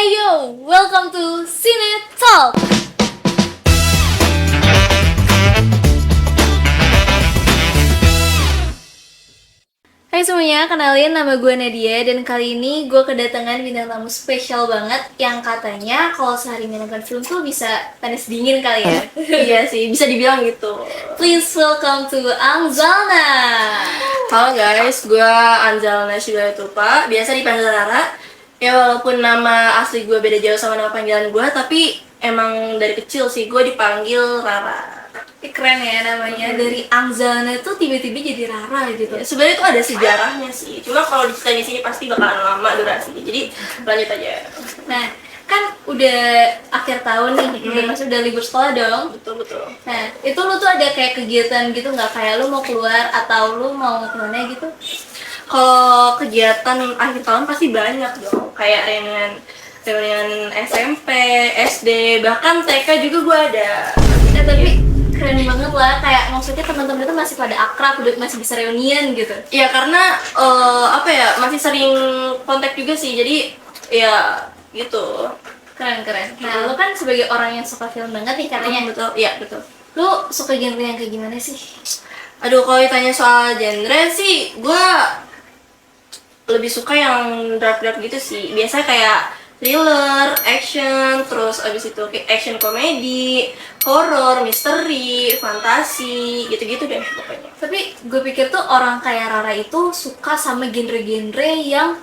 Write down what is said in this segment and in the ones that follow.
Hey yo, welcome to Cine Talk. Hai semuanya, kenalin nama gue Nadia dan kali ini gue kedatangan bintang tamu spesial banget yang katanya kalau sehari nonton film tuh bisa panas dingin kali ya. Iya sih, bisa dibilang gitu. Please welcome to Anzalna. Halo guys, gue Anzalna Shigatupa, biasa dipanggil Rara. Ya walaupun nama asli gue beda jauh sama nama panggilan gue, tapi emang dari kecil sih gue dipanggil Rara. Keren ya namanya, dari Anzalna tuh tiba-tiba jadi Rara gitu. Ya, sebenarnya itu ada sejarahnya sih, cuma kalau diceritain di sini pasti bakalan lama durasinya. Jadi lanjut aja. Nah, kan udah akhir tahun nih, udah libur sekolah dong. Betul. Nah, itu lu tuh ada kayak kegiatan gitu nggak? Kayak lu mau keluar atau lu mau kemana gitu? Kalau kegiatan akhir tahun pasti banyak dong, kayak reunian SMP, SD, bahkan TK juga gue ada. Tapi keren banget lah, kayak maksudnya teman-teman itu masih pada akrab, udah masih bisa reunian gitu. Ya karena masih sering kontak juga sih, jadi ya gitu. Keren. Nah, lu kan sebagai orang yang suka film banget nih katanya. Betul, iya betul. Lu suka genre yang kayak gimana sih? Aduh, kalau ditanya soal genre sih, gue lebih suka yang dark gitu sih. Biasanya kayak thriller, action, terus abis itu kayak action komedi, horor, misteri, fantasi, gitu-gitu deh pokoknya. Tapi gue pikir tuh orang kayak Rara itu suka sama genre-genre yang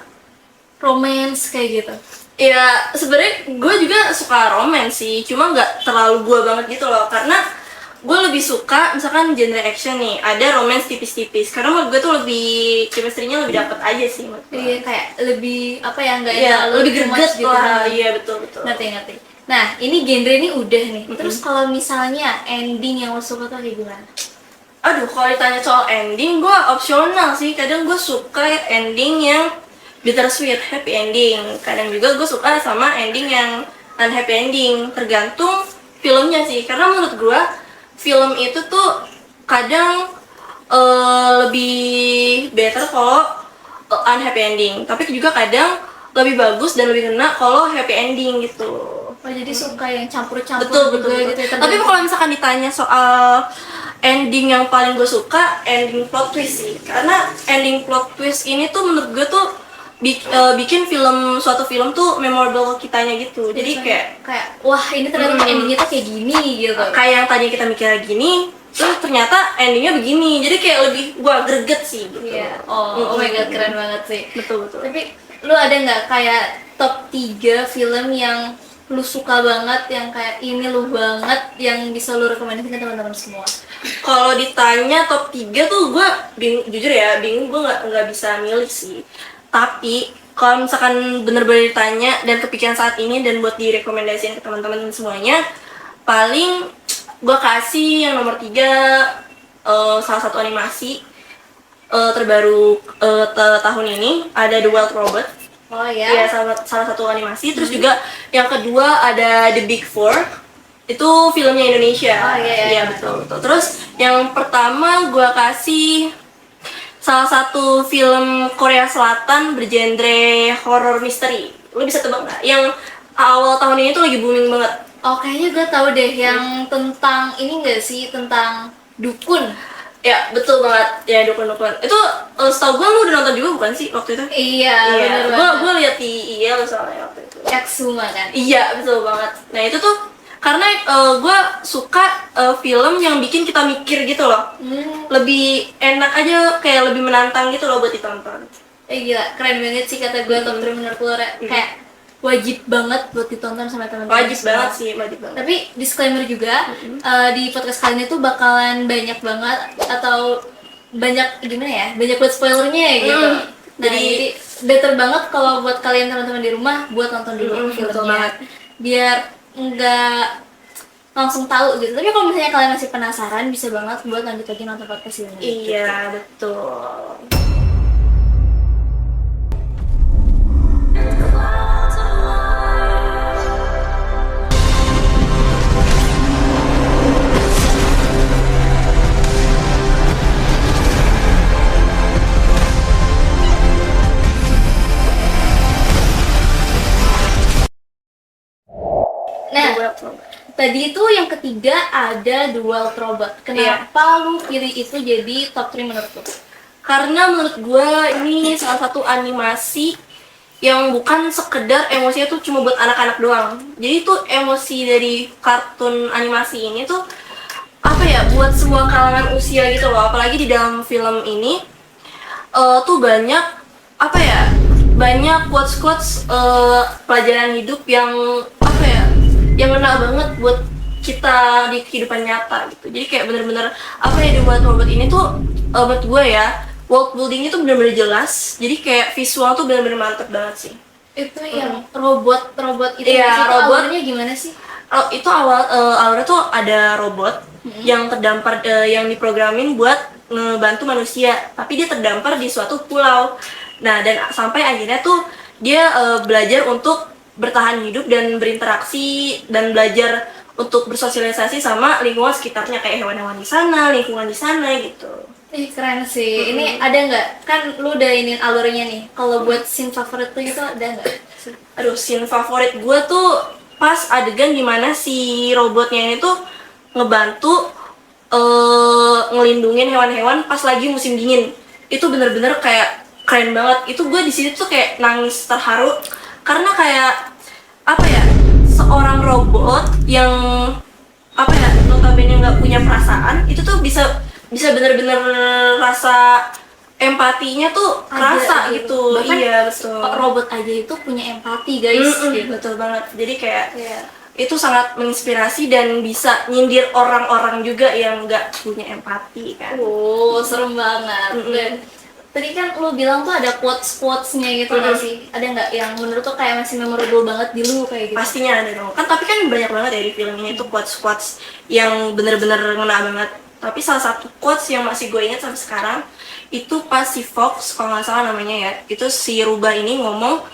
romance kayak gitu. Ya sebenarnya gue juga suka romance sih, cuma nggak terlalu gue banget gitu loh, karena gue lebih suka misalkan genre action nih, ada romance tipis-tipis, karena menurut gue tuh lebih chemistry-nya lebih dapet aja sih menurut gue. Iya, kayak lebih apa ya, nggak Iya, terlalu lebih too much greget gitu. lah. Iya, betul. Ngerti. Nah, ini genre ini udah nih. Terus kalau misalnya ending yang lo suka tuh kayak gimana? Aduh, kalau ditanya soal ending, gue opsional sih. Kadang gue suka ending yang bittersweet, happy ending. Kadang juga gue suka sama ending yang unhappy ending. Tergantung filmnya sih. Karena menurut gue, film itu tuh kadang lebih better kalau unhappy ending. Tapi juga kadang lebih bagus dan lebih kena kalau happy ending gitu. Oh, jadi suka yang campur-campur Betul. gitu ya. Tapi kalau misalkan ditanya soal ending yang paling gue suka, ending plot twist sih. Karena ending plot twist ini tuh menurut gue tuh bikin suatu film tuh memorable kitanya gitu. Jadi kayak wah, ini ternyata endingnya tuh kayak gini gitu. Kayak yang tadinya kita mikirnya gini, terus ternyata endingnya begini. Jadi kayak lebih gue greget sih gitu. Iya. Oh my god, keren banget sih. Betul. Tapi lu ada nggak kayak top 3 film yang lu suka banget, yang kayak ini lu banget, yang bisa lu rekomendasikan ke teman-teman semua? Kalau ditanya top 3 tuh gue jujur ya bingung, gue nggak bisa milih sih. Tapi kalau misalkan bener-bener ditanya dan kepikiran saat ini dan buat direkomendasiin ke teman-teman semuanya, paling gue kasih yang nomor 3 salah satu animasi terbaru tahun ini, ada The Wild Robot. Oh ya? Iya, salah satu animasi. Terus juga yang kedua ada The Big Four. Itu filmnya Indonesia. Oh iya. Iya, betul. Terus yang pertama gue kasih salah satu film Korea Selatan bergenre horror misteri. Lo bisa tebak nggak? Yang awal tahun ini tuh lagi booming banget. Oh, kayaknya gue tahu deh, yang tentang ini nggak sih, tentang dukun. Ya, betul banget. Ya, dukun-dukun. Itu setahu gue lu udah nonton juga bukan sih waktu itu? Iya, bener banget. Gue lihat di IEL soalnya waktu itu. Exuma kan? Iya, betul banget. Nah, itu tuh karena gue suka film yang bikin kita mikir gitu loh. Lebih enak aja, kayak lebih menantang gitu loh buat ditonton. Gila, keren banget sih kata gue, top 3 menurut gue. Kayak wajib banget buat ditonton sama teman-teman. Wajib banget sih, wajib banget. Tapi disclaimer juga, di podcast kali ini tuh bakalan banyak banget atau banyak gimana ya, banyak buat spoilernya ya gitu. Nah, jadi better banget kalau buat kalian teman-teman di rumah buat nonton dulu filmnya, biar nggak langsung tahu gitu. Tapi kalau misalnya kalian masih penasaran, bisa banget buat lanjut lagi nonton podcast ini. Iya, betul. Nah, The Wild Robot. tadi itu yang ketiga ada The Wild Robot. Kenapa lu pilih itu jadi top 3 menurut lu? Karena menurut gue ini salah satu animasi yang bukan sekedar emosinya tuh cuma buat anak-anak doang. Jadi tuh emosi dari kartun animasi ini tuh apa ya, buat semua kalangan usia gitu loh. Apalagi di dalam film ini tuh banyak apa ya, banyak quotes-quotes pelajaran hidup yang apa ya, yang ngena banget buat kita di kehidupan nyata gitu. Jadi kayak bener-bener apa ya, di Wild Robot ini tuh menurut gue ya, world buildingnya tuh bener-bener jelas. Jadi kayak visual tuh bener-bener mantep banget sih. Itu yang robot itu, Iya, itu robot. awalnya gimana sih? Itu awalnya tuh ada robot yang terdampar, yang diprogramin buat ngebantu manusia, tapi dia terdampar di suatu pulau. Nah, dan sampai akhirnya tuh dia belajar untuk bertahan hidup dan berinteraksi dan belajar untuk bersosialisasi sama lingkungan sekitarnya, kayak hewan-hewan di sana, lingkungan di sana gitu. Ih, keren sih. Ini ada nggak? Kan lu udah iniin alurnya nih. Kalau buat scene favorit tuh itu ada nggak? Aduh, scene favorit gue tuh pas adegan dimana si robotnya ini tuh ngebantu ngelindungin hewan-hewan pas lagi musim dingin. Itu bener-bener kayak keren banget. Itu gue di situ tuh kayak nangis terharu karena kayak apa ya, seorang robot yang apa ya, notabene nggak punya perasaan, itu tuh bisa bener-bener rasa empatinya tuh kerasa Ada, gitu. Bahkan Iya, betul. robot aja itu punya empati, guys. Gitu. Betul banget. Jadi kayak Iya. itu sangat menginspirasi dan bisa nyindir orang-orang juga yang nggak punya empati kan. Oh, serem banget. Dan tadi kan lu bilang tuh ada quotes-quotesnya gitu nggak sih? Ada nggak yang menurut tuh kayak masih memorable banget di lu kayak gitu? Pastinya ada dong. Kan tapi kan banyak banget ya di film ini tuh quotes-quotes yang bener-bener ngena banget. Tapi salah satu quotes yang masih gue ingat sampai sekarang itu pas si Fox, kalau nggak salah namanya ya, itu si rubah ini ngomong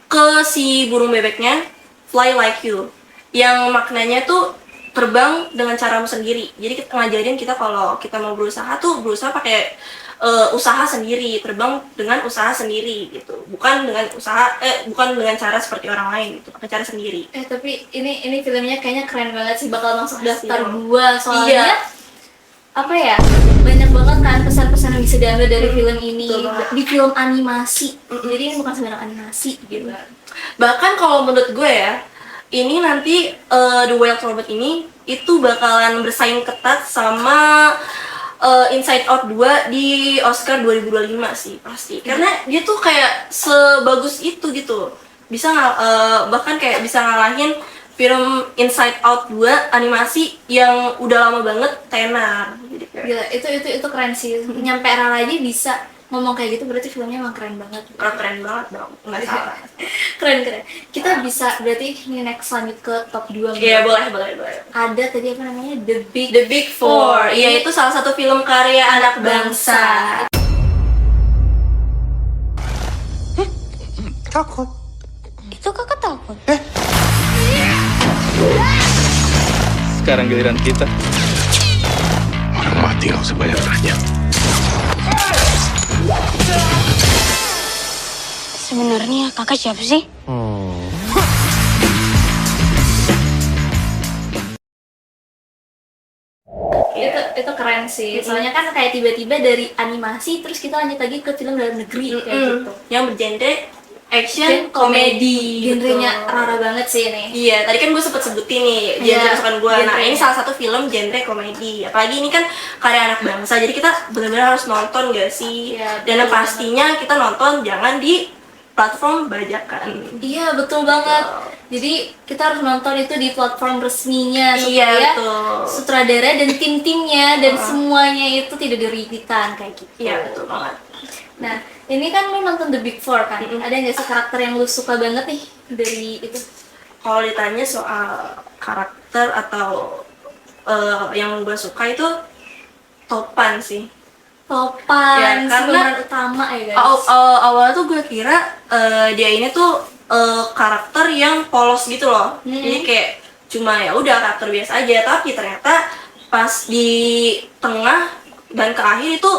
ke si burung bebeknya, fly like you, yang maknanya tuh terbang dengan caramu sendiri. Jadi kita ngajarin kita kalau kita mau berusaha tuh berusaha pakai usaha sendiri, terbang dengan usaha sendiri gitu, bukan dengan bukan dengan cara seperti orang lain gitu, pakai cara sendiri. Tapi ini filmnya kayaknya keren banget sih, bakal masuk Pasti daftar dong. gua soalnya Iya. apa ya, banyak banget kan pesan-pesan yang bisa diambil dari film ini. Betul banget. Di film animasi, jadi ini bukan sebenarnya animasi gitu. Bahkan kalau menurut gue ya, ini nanti The Wild Robot ini itu bakalan bersaing ketat sama Inside Out 2 di Oscar 2025 sih pasti. Karena dia tuh kayak sebagus itu gitu. Bisa bahkan kayak bisa ngalahin film Inside Out 2 animasi yang udah lama banget tenar. Jadi kayak Gila, itu keren sih. Nyampe Rara aja bisa ngomong kayak gitu, berarti filmnya emang keren banget. keren banget dong, nggak salah. Keren. Kita bisa berarti ini next lanjut ke top 2. Iya, boleh. Ada tadi apa namanya? The The Big Four. Iya, itu salah satu film karya anak bangsa. Takut. Itu kakak takut. Sekarang giliran kita. Orang mati nggak usah banyak tanya. Sebenarnya kakak siapa sih? Itu keren sih. Soalnya kan kayak tiba-tiba dari animasi terus kita lanjut lagi ke film dalam negeri kayak gitu. Yang bergenre action komedi. Genrenya Rara banget sih ini. Iya, tadi kan gue sempet sebutin nih genre Iya, kesukaan gue. Nah, genrenya. ini salah satu film genre komedi. Apalagi ini kan karya anak bangsa, jadi kita benar-benar harus nonton gak sih? Iya, Dan yang betul pastinya kita nonton jangan di platform bajakan. Iya, betul banget. Jadi kita harus nonton itu di platform resminya Iya, supaya betul. sutradara dan tim-timnya dan semuanya itu tidak dirugikan kayak gitu. Iya, betul banget. Nah, ini kan lu nonton The Big Four kan? Ada nggak sih karakter yang lu suka banget nih dari itu? Kalau ditanya soal karakter atau yang gue suka itu Topan sih. Topan, Ya, si karena pemeran utama ya guys. Awalnya tuh gue kira dia ini tuh karakter yang polos gitu loh. Jadi kayak cuma ya udah karakter biasa aja, tapi ternyata pas di tengah dan ke akhir itu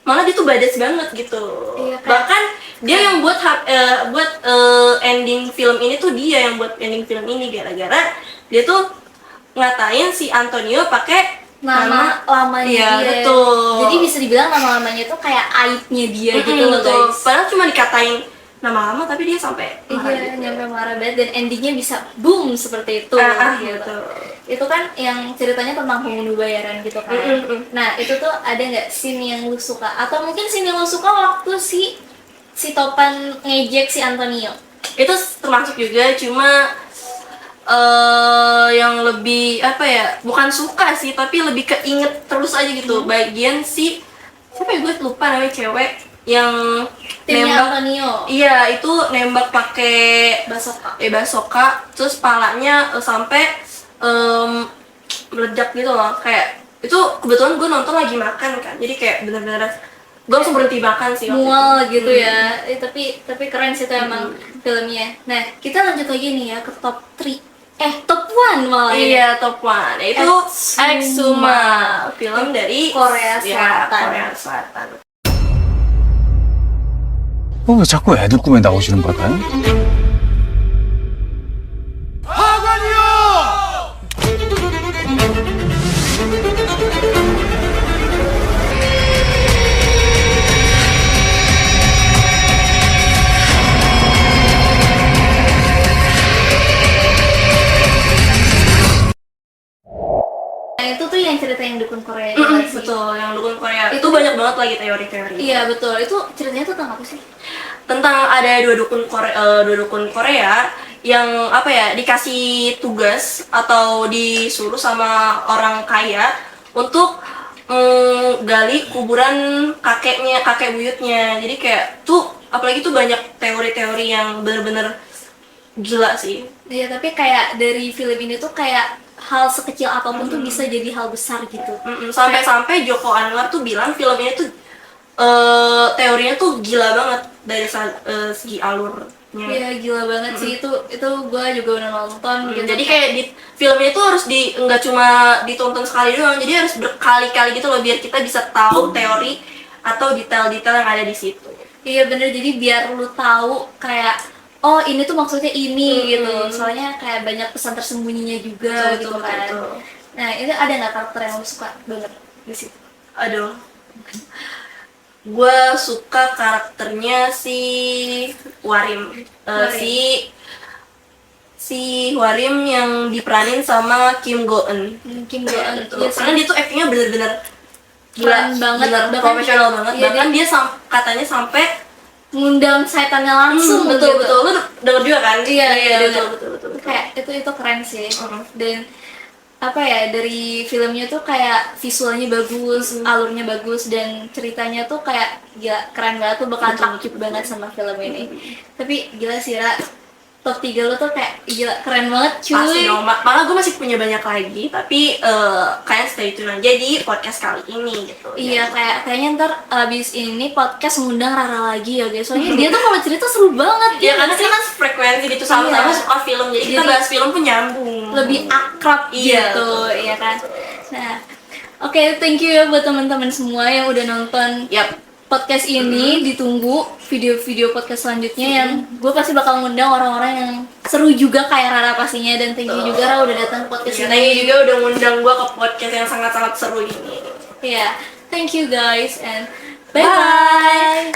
malah dia tuh badass banget gitu. Iya, kayak- Bahkan Dia yang buat ending film ini tuh, dia yang buat ending film ini gara-gara dia tuh ngatain si Antonio pakai nama lamanya iya, dia. betul. Jadi bisa dibilang nama lamanya tuh kayak aibnya dia gitu loh betul. guys. Padahal cuma dikatain nama lama tapi dia sampai marah Iya, gitu. nyampe marah banget dan endingnya bisa boom seperti itu. Gitu. Betul. Itu kan yang ceritanya tentang pembunuh bayaran gitu kan. Nah itu tuh ada nggak scene yang lu suka? Atau mungkin scene yang lu suka waktu si Topan ngejek si Antonio? Itu termasuk juga, cuma yang lebih apa ya, bukan suka sih tapi lebih keinget terus aja gitu. Bagian si siapa ya, gue lupa namanya, cewek yang Timnya nembak. Antonio. Iya, itu nembak pakai basoka, terus palanya sampai meledak gitu loh. Kayak itu kebetulan gue nonton lagi makan kan, jadi kayak bener-bener gue langsung berhenti makan sih waktu Mual itu. gitu ya. Tapi keren sih itu emang filmnya. Nah kita lanjut lagi nih ya ke top 3. Top 1 malah ini. Iya, top 1 itu Exuma. Exuma, film dari Korea ya, Selatan. Korea Selatan. 왜 자꾸 애들 꿈에 나오시는 걸까요? Nah itu tuh yang cerita yang dukun Korea itu kan sih? Betul, yang dukun Korea itu banyak banget lagi teori-teori. Iya betul. Itu ceritanya tuh tentang apa sih? Tentang ada dua dukun Korea yang apa ya, dikasih tugas atau disuruh sama orang kaya untuk gali kuburan kakek buyutnya. Jadi kayak tuh apalagi tuh banyak teori-teori yang bener-bener gila sih. Iya tapi kayak dari film ini tuh kayak hal sekecil apapun tuh bisa jadi hal besar gitu. Sampai-sampai Joko Anwar tuh bilang film ini tuh teorinya tuh gila banget dari segi alurnya. Iya gila banget sih, itu gue juga udah nonton gitu. Jadi kayak di filmnya itu harus nggak cuma ditonton sekali doang, jadi harus berkali-kali gitu loh biar kita bisa tahu teori atau detail-detail yang ada di situ. Iya bener, jadi biar lu tahu kayak oh ini tuh maksudnya ini gitu. Soalnya kayak banyak pesan tersembunyinya juga Betul, gitu betul, kan. betul. Nah itu ada nggak karakter yang lu suka banget di situ? Aduh, gue suka karakternya si Warim. Si Warim yang diperanin sama Kim Go Eun. Kim Go Eun Iya, karena dia tuh actingnya bener-bener keren banget, bener bahkan- profesional banget. iya, Bahkan dia katanya sampai ngundang setannya langsung betul gitu. betul, lu denger juga kan? Iya, betul denger. betul. Kayak itu keren sih. Dan apa ya, dari filmnya tuh kayak visualnya bagus, alurnya bagus, dan ceritanya tuh kayak gila keren banget, tuh bakalan takjub banget sama film ini. Tapi gila sih Ra, top 3 lo tuh kayak gila keren banget cuy. Pasti dong, malah gue masih punya banyak lagi, tapi kalian stay tune aja di podcast kali ini gitu. Iya, kayaknya ntar abis ini podcast ngundang Rara lagi ya guys. Soalnya dia tuh kalau cerita seru banget. Ya karena kita kan frekuensi gitu, sama-sama Iya. suka film, jadi kita Jadi- bahas film pun nyambung. Lebih akrab Iya, gitu, betul. iya kan. Nah, oke, thank you ya buat teman-teman semua yang udah nonton Yap. podcast ini. Ditunggu video-video podcast selanjutnya yang gue pasti bakal ngundang orang-orang yang seru juga kayak Rara pastinya. Dan thank you juga Rara udah datang ke podcast Karena ini. ini juga udah ngundang gue ke podcast yang sangat-sangat seru ini. Iya, thank you guys and bye bye.